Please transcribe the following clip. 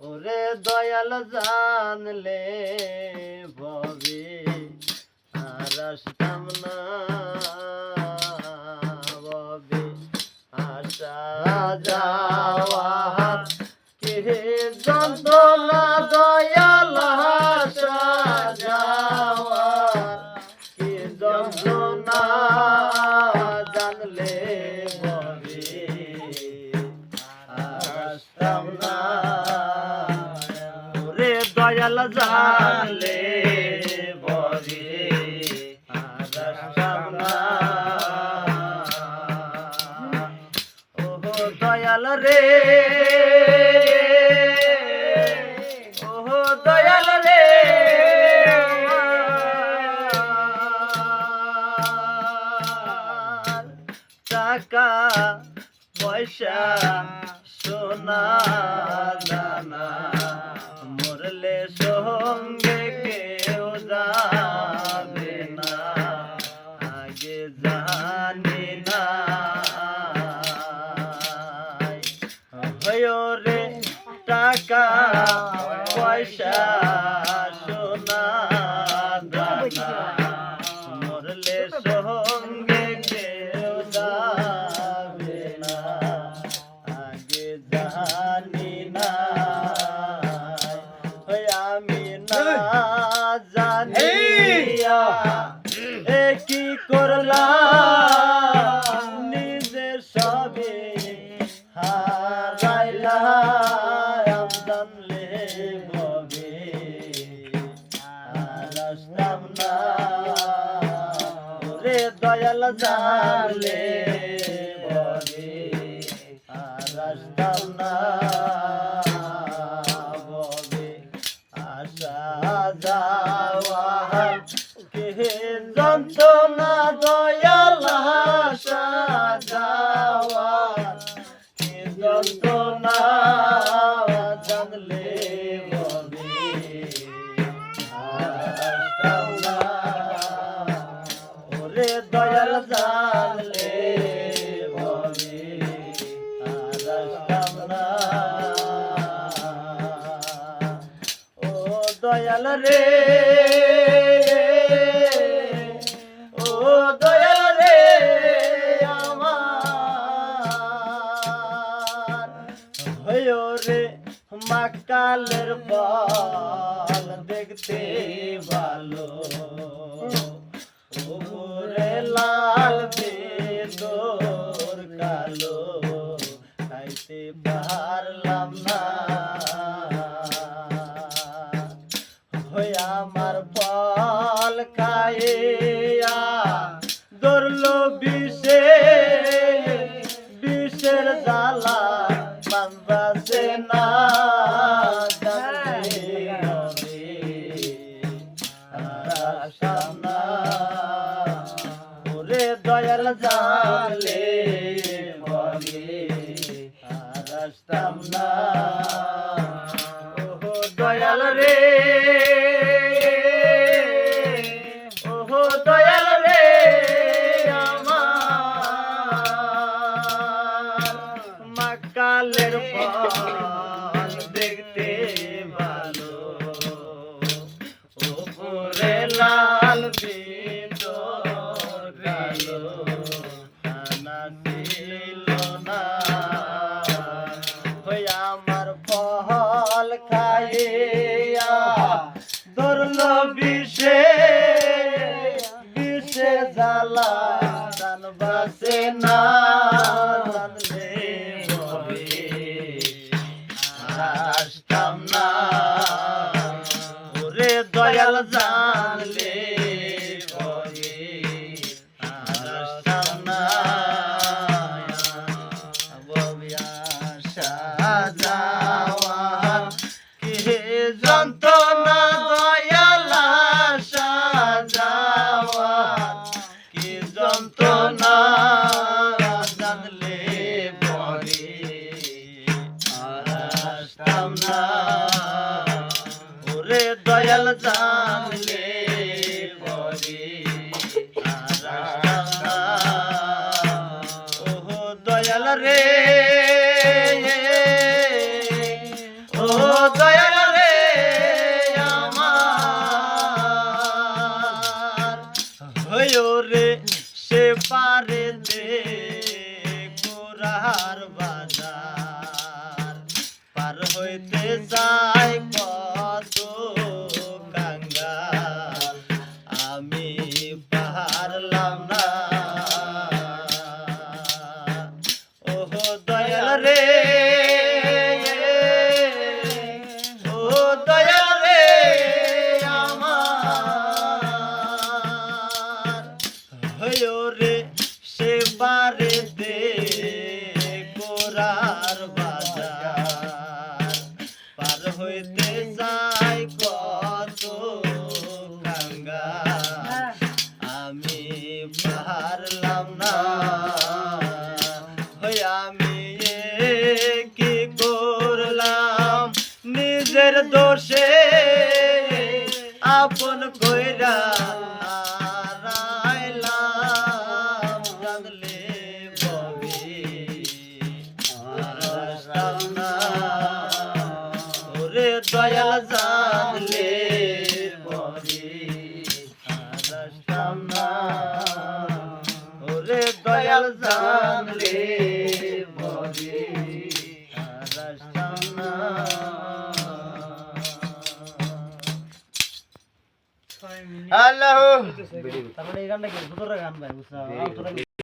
ওরে দয়াল জানলে ভবে আর আসতাম না, ভবে আসা যাওয়া কে যন্ত্রণা, দয়াল আসা যাওয়া কে যন্ত্রণা জানলে ভবে আসতাম না। ওরে দয়াল জানলে ভবে আসতাম না। ওহো দয়াল রে, ওহো দয়াল রে, টাকা পয়সা সোনা দানা মরলে সঙ্গে কেউ যাবে না, আগে জানি না হয় রে টাকা পয়সা সোনা দানা মরলে সঙ্গে কেউ যাবে না, আগে জানি না আমি না জানিয়া এ কি করলাম, নিজে সবে হারাইলাম, জানলে ভবে আর আসতাম না। ওরে দয়াল জানলে ভবে আর আসতাম না, ভবে আসা যাওয়া কে যন্ত্রণা, দয়াল আসা যাওয়া কে যন্ত্রণা জানলে ভবে আসতাম না। ওরে দয়াল জানলে ভবে আর আসতাম না। ও দয়াল রে, ও দয়াল রে আমার হয় রে মাকালের ফল দেখতে ভালো, ওরে লাল বেদর কালো খাইতে পারলাম না, হয় আমার ফল খাইয়া ধরলো বিষে, বিষের জ্বালা বাঁচে না, জানলে ভবে আর আসতাম না। ওরে দয়াল জানলে ভবে আর আসতাম না। ওহো দয়াল রে, ওহো দয়াল রে আমার মাকালের ফল দেখতে ভালো, ওপরে লাল ভিতর কালো খানা ছিল না, ওই আমার ফল খাইয়া ধরলো বিষে, বিষে জ্বালা জান বাসে না, জানলে ভবে আসতাম না। ওরে দয়াল জানলে ভবে আর আসতাম না, ভবে আসা যাওয়া কে যন্ত্রণা, দয়াল আসা যাওয়া কে যন্ত্রণা জানলে ভবে আর আসতাম না। ওরে দয়াল জানলে ভবে আর আসতাম না। ওহো দয়াল রে দয়াল রে আমার হইও রে সে পারেতে গোরার বাজার পার হইতে যায় কত কাঙ্গাল আমি পারলাম না ওহো দয়াল রে ও দয়াল রে আমার হইও রে সে বারেতে গোরার বাজার পার হইতে যায় কত কাঙ্গাল আমি পারলাম না হই আমি কি করলাম নিজের দোষে আপন কইরা হারাইলাম জানলে ববি হারাইলাম না ওরে দয়াল জানলে ববি হারাইলাম না ওরে দয়াল জানলে ববি হারাইলাম না আল্লাহ তারপরে এই গানটা কি সুতরা গান ভাই বুঝছো